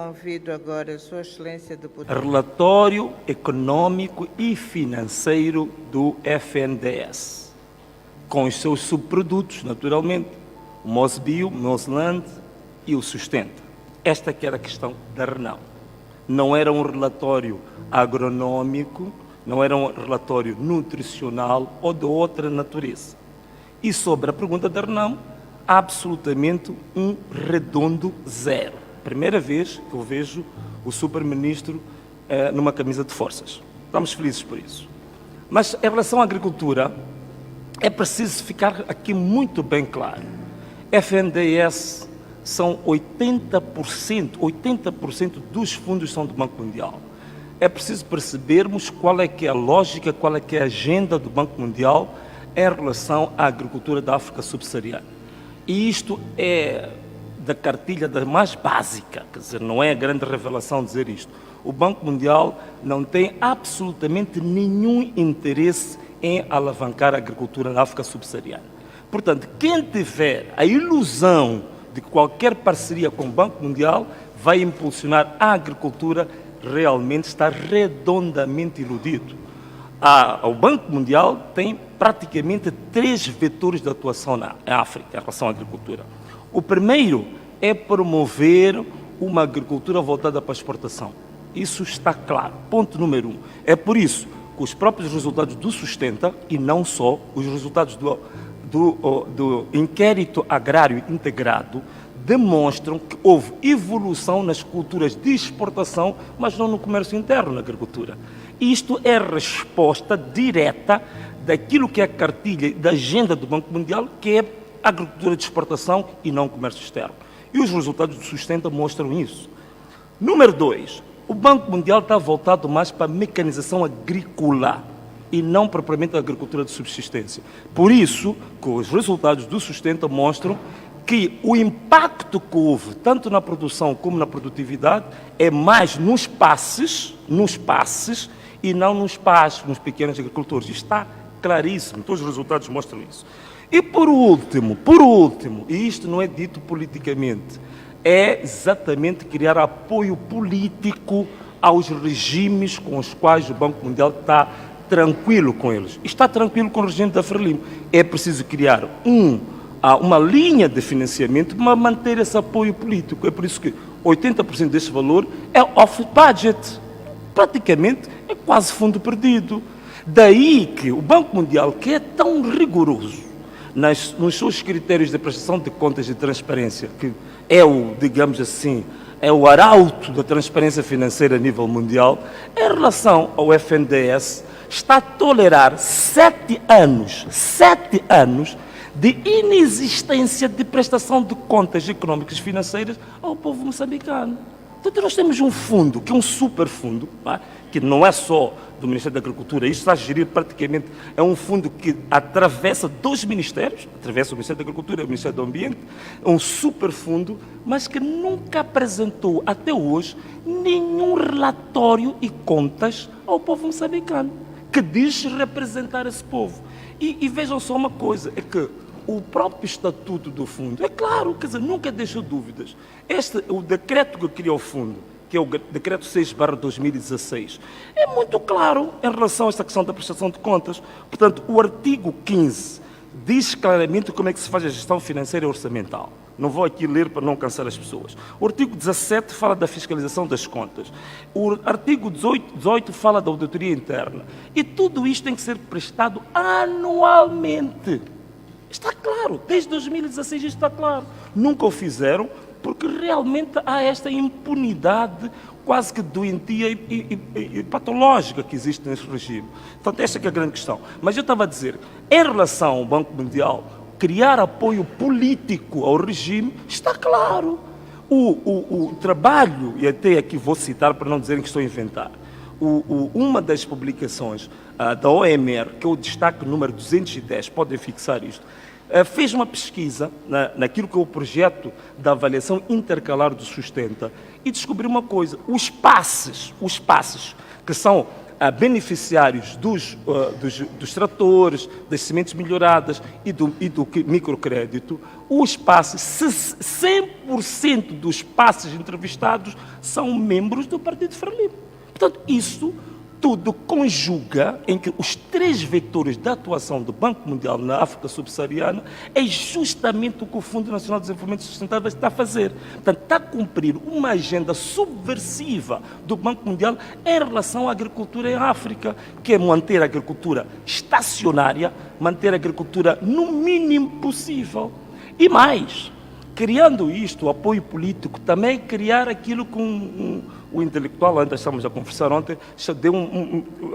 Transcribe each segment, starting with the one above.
Convido agora a Sua Excelência Deputada. Relatório Econômico e Financeiro do FNDES, com os seus subprodutos, naturalmente, o Mosbio, o Mosland e o Sustenta. Esta que era a questão da RENAM. Não era um relatório agronômico, não era um relatório nutricional ou de outra natureza. E sobre a pergunta da RENAM, absolutamente um redondo zero. Primeira vez que eu vejo o super-ministro numa camisa de forças. Estamos felizes por isso. Mas em relação à agricultura, é preciso ficar aqui muito bem claro. FNDES são 80% dos fundos são do Banco Mundial. É preciso percebermos qual é que é a lógica, qual é que é a agenda do Banco Mundial em relação à agricultura da África subsaariana. E isto é da cartilha da mais básica, quer dizer, não é a grande revelação dizer isto. O Banco Mundial não tem absolutamente nenhum interesse em alavancar a agricultura na África subsaariana. Portanto, quem tiver a ilusão de que qualquer parceria com o Banco Mundial vai impulsionar a agricultura, realmente está redondamente iludido. O Banco Mundial tem praticamente 3 vetores de atuação na África em relação à agricultura. O primeiro é promover uma agricultura voltada para a exportação. Isso está claro. Ponto número 1. É por isso que os próprios resultados do Sustenta, e não só, os resultados do Inquérito Agrário Integrado, demonstram que houve evolução nas culturas de exportação, mas não no comércio interno na agricultura. Isto é resposta direta daquilo que é a cartilha da agenda do Banco Mundial, que é a agricultura de exportação e não o comércio externo. E os resultados do Sustenta mostram isso. Número 2, o Banco Mundial está voltado mais para a mecanização agrícola e não propriamente a agricultura de subsistência. Por isso que os resultados do Sustenta mostram que o impacto que houve, tanto na produção como na produtividade, é mais nos passes e não nos passos, nos pequenos agricultores. Isto está claríssimo, todos os resultados mostram isso. E por último, e isto não é dito politicamente, é exatamente criar apoio político aos regimes com os quais o Banco Mundial está tranquilo com eles. Está tranquilo com o regime da Frelimo. É preciso criar uma linha de financiamento para manter esse apoio político. É por isso que 80% deste valor é off-budget. Praticamente é quase fundo perdido. Daí que o Banco Mundial, que é tão rigoroso nos seus critérios de prestação de contas e transparência, que é digamos assim, é o arauto da transparência financeira a nível mundial, em relação ao FNDES, está a tolerar 7 anos de inexistência de prestação de contas económicas e financeiras ao povo moçambicano. Então nós temos um fundo, que é um superfundo, que não é só do Ministério da Agricultura, isto está a gerir praticamente, é um fundo que atravessa 2 ministérios, atravessa o Ministério da Agricultura e o Ministério do Ambiente, é um superfundo, mas que nunca apresentou até hoje nenhum relatório e contas ao povo moçambicano, que diz representar esse povo. E vejam só uma coisa, é que o próprio estatuto do fundo, é claro, quer dizer, nunca deixou dúvidas. O decreto que criou o fundo, que é o decreto 6/2016, é muito claro em relação a esta questão da prestação de contas. Portanto, o artigo 15 diz claramente como é que se faz a gestão financeira e orçamental. Não vou aqui ler para não cansar as pessoas. O artigo 17 fala da fiscalização das contas. O artigo 18 fala da auditoria interna. E tudo isto tem que ser prestado anualmente. Está claro, desde 2016 isto está claro. Nunca o fizeram porque realmente há esta impunidade quase que doentia e patológica que existe nesse regime. Portanto, esta é a grande questão. Mas eu estava a dizer, em relação ao Banco Mundial, criar apoio político ao regime, está claro. O trabalho, e até aqui vou citar para não dizerem que estou a inventar, uma das publicações da OMR, que é o destaque número 210, podem fixar isto, fez uma pesquisa naquilo que é o projeto da avaliação intercalar do Sustenta e descobriu uma coisa, os passes que são beneficiários dos tratores, das sementes melhoradas e do microcrédito, os passes, 100% dos passes entrevistados são membros do Partido Frelimo. Portanto, isso tudo conjuga em que os 3 vetores da atuação do Banco Mundial na África Subsaariana é justamente o que o Fundo Nacional de Desenvolvimento Sustentável está a fazer. Portanto, está a cumprir uma agenda subversiva do Banco Mundial em relação à agricultura em África, que é manter a agricultura estacionária, manter a agricultura no mínimo possível. E mais, criando isto, o apoio político, também criar aquilo com o intelectual, ainda estamos a conversar ontem,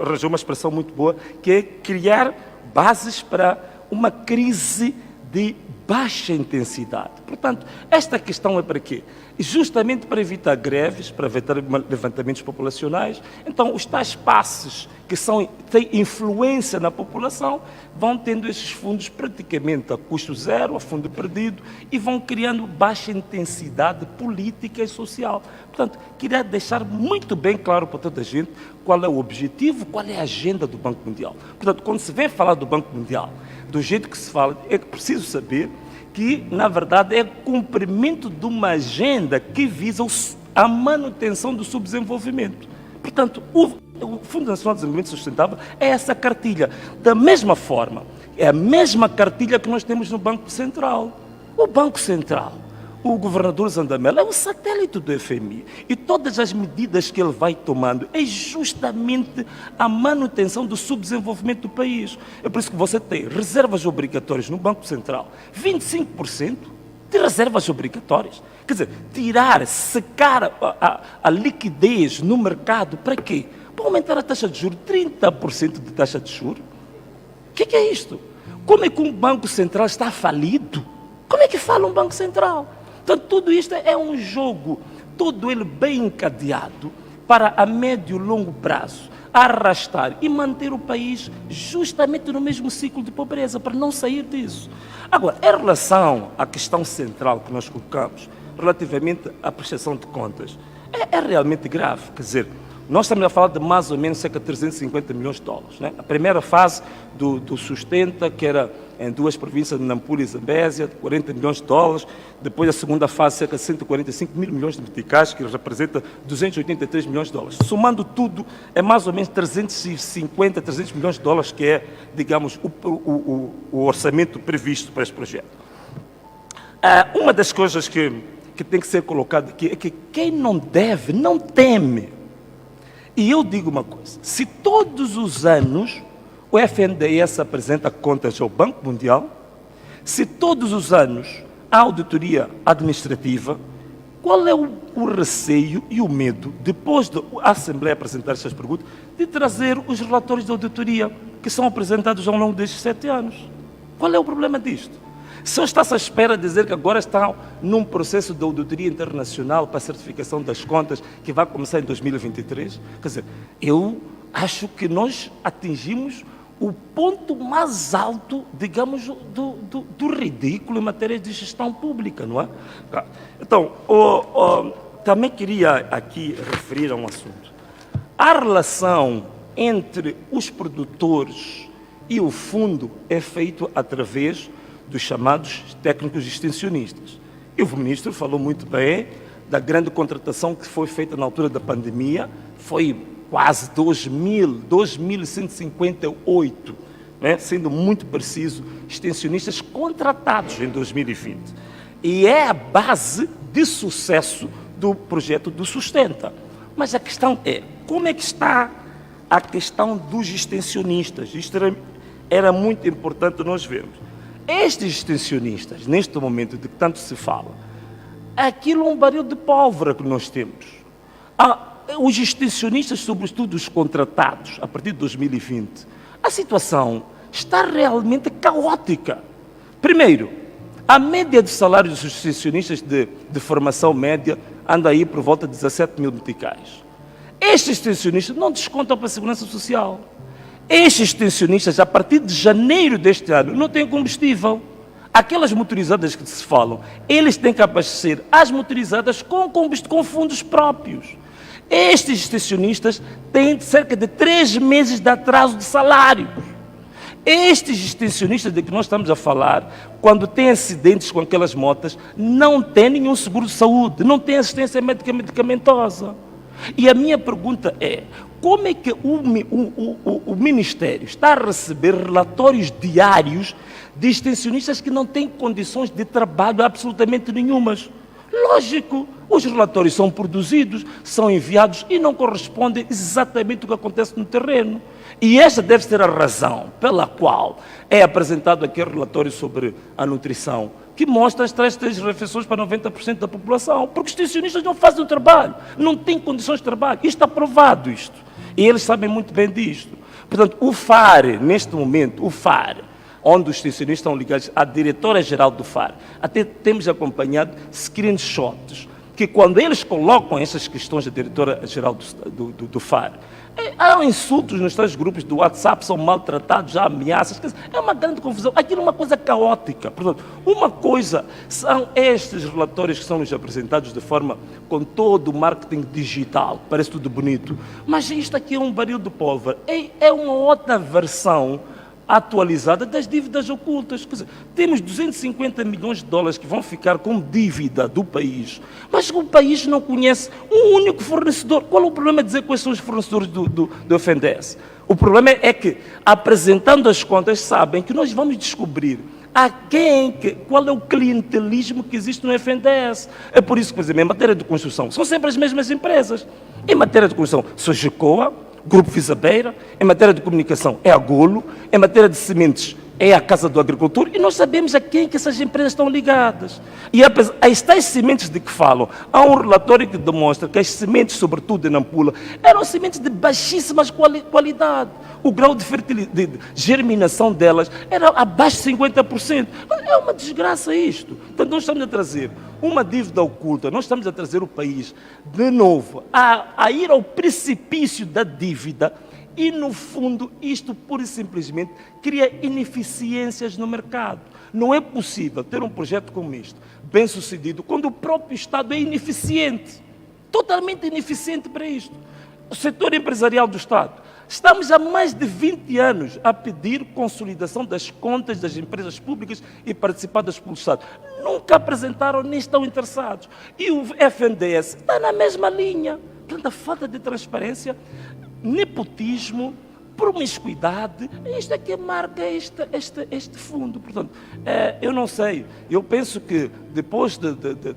arranjou uma expressão muito boa, que é criar bases para uma crise de baixa intensidade. Portanto, esta questão é para quê? Justamente para evitar greves, para evitar levantamentos populacionais. Então, os tais passes que têm influência na população vão tendo esses fundos praticamente a custo zero, a fundo perdido, e vão criando baixa intensidade política e social. Portanto, queria deixar muito bem claro para toda a gente qual é o objetivo, qual é a agenda do Banco Mundial. Portanto, quando se vem falar do Banco Mundial, do jeito que se fala, é preciso saber que, na verdade, é cumprimento de uma agenda que visa a manutenção do subdesenvolvimento. Portanto, o Fundo Nacional de Desenvolvimento Sustentável é essa cartilha. Da mesma forma, é a mesma cartilha que nós temos no Banco Central. O Banco Central, o governador Zandamela, é o satélite do FMI. E todas as medidas que ele vai tomando é justamente a manutenção do subdesenvolvimento do país. É por isso que você tem reservas obrigatórias no Banco Central, 25% de reservas obrigatórias. Quer dizer, secar a liquidez no mercado, para quê? Para aumentar a taxa de juros, 30% de taxa de juros. O que é isto? Como é que um Banco Central está falido? Como é que fala um Banco Central? Então, tudo isto é um jogo, todo ele bem encadeado para a médio e longo prazo, arrastar e manter o país justamente no mesmo ciclo de pobreza, para não sair disso. Agora, em relação à questão central que nós colocamos, relativamente à prestação de contas, é realmente grave. Quer dizer, nós estamos a falar de mais ou menos cerca de 350 milhões de dólares. Né? A primeira fase do Sustenta, que era em 2 províncias de Nampula e Zambésia, de 40 milhões de dólares. Depois a segunda fase, cerca de 145 mil milhões de meticais, que representa 283 milhões de dólares. Somando tudo, é mais ou menos 350, 300 milhões de dólares, que é, digamos, o orçamento previsto para este projeto. Uma das coisas que tem que ser colocada aqui é que quem não deve, não teme. E eu digo uma coisa, se todos os anos o FNDES apresenta contas ao Banco Mundial, se todos os anos há auditoria administrativa, qual é o receio e o medo, depois da Assembleia apresentar estas perguntas, de trazer os relatórios de auditoria que são apresentados ao longo destes 7 anos? Qual é o problema disto? Se está-se à espera de dizer que agora está num processo de auditoria internacional para a certificação das contas que vai começar em 2023, quer dizer, eu acho que nós atingimos o ponto mais alto, digamos, do ridículo em matéria de gestão pública, não é? Então, também queria aqui referir a um assunto. A relação entre os produtores e o fundo é feita através dos chamados técnicos extensionistas. E o ministro falou muito bem da grande contratação que foi feita na altura da pandemia, foi quase 2.158, né, sendo muito preciso, extensionistas contratados em 2020. E é a base de sucesso do projeto do Sustenta. Mas a questão é, como é que está a questão dos extensionistas? Isto era muito importante nós vermos. Estes extensionistas, neste momento de que tanto se fala, aquilo é um barril de pólvora que nós temos. Os extensionistas, sobretudo os contratados, a partir de 2020, a situação está realmente caótica. Primeiro, a média de salários dos extensionistas de formação média anda aí por volta de 17 mil meticais. Estes extensionistas não descontam para a Segurança Social. Estes extensionistas, a partir de janeiro deste ano, não têm combustível. Aquelas motorizadas que se falam, eles têm que abastecer as motorizadas com combustível, com fundos próprios. Estes extensionistas têm cerca de 3 meses de atraso de salários. Estes extensionistas de que nós estamos a falar, quando têm acidentes com aquelas motas, não têm nenhum seguro de saúde, não têm assistência médica medicamentosa. E a minha pergunta é, como é que o Ministério está a receber relatórios diários de extensionistas que não têm condições de trabalho absolutamente nenhumas? Lógico, os relatórios são produzidos, são enviados e não correspondem exatamente ao que acontece no terreno. E esta deve ser a razão pela qual é apresentado aquele relatório sobre a nutrição, que mostra as 3 refeições para 90% da população, porque os extensionistas não fazem o trabalho, não têm condições de trabalho. Isto está provado, isto. E eles sabem muito bem disto. Portanto, o FAR, neste momento, o FAR, onde os extensionistas estão ligados à diretora-geral do FAR, até temos acompanhado screenshots, que quando eles colocam essas questões da diretora-geral do FAR, há insultos nos tais grupos do WhatsApp, são maltratados, há ameaças, é uma grande confusão, aquilo é uma coisa caótica. Portanto, uma coisa são estes relatórios que são nos apresentados de forma, com todo o marketing digital, parece tudo bonito, mas isto aqui é um barril de pólvora, é uma outra versão atualizada das dívidas ocultas. Quer dizer, temos 250 milhões de dólares que vão ficar como dívida do país, mas o país não conhece um único fornecedor. Qual é o problema de dizer quais são os fornecedores do FNDES? O problema é que, apresentando as contas, sabem que nós vamos descobrir qual é o clientelismo que existe no FNDES. É por isso que, por exemplo, em matéria de construção, são sempre as mesmas empresas. Em matéria de construção, Sogecoa, Grupo Visabeira, em matéria de comunicação é a Golo, em matéria de sementes é a Casa do Agricultor, e nós sabemos a quem que essas empresas estão ligadas. E as tais sementes de que falam, há um relatório que demonstra que as sementes, sobretudo em Nampula, eram sementes de baixíssima qualidade. O grau de germinação delas era abaixo de 50%. É uma desgraça isto. Então nós estamos a trazer uma dívida oculta, nós estamos a trazer o país, de novo, a ir ao precipício da dívida. E, no fundo, isto pura e simplesmente cria ineficiências no mercado. Não é possível ter um projeto como este, bem sucedido, quando o próprio Estado é ineficiente, totalmente ineficiente para isto. O setor empresarial do Estado, estamos há mais de 20 anos a pedir consolidação das contas das empresas públicas e participadas pelo Estado. Nunca apresentaram nem estão interessados. E o FNDES está na mesma linha. Portanto, a falta de transparência, nepotismo, promiscuidade, isto é que marca este fundo. Portanto, eu não sei, eu penso que depois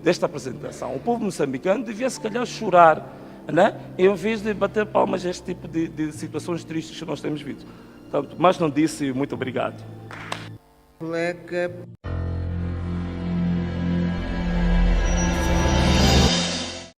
desta apresentação, o povo moçambicano devia se calhar chorar, né? Em vez de bater palmas a este tipo de situações tristes que nós temos visto. Portanto, mas não disse, muito obrigado. Colega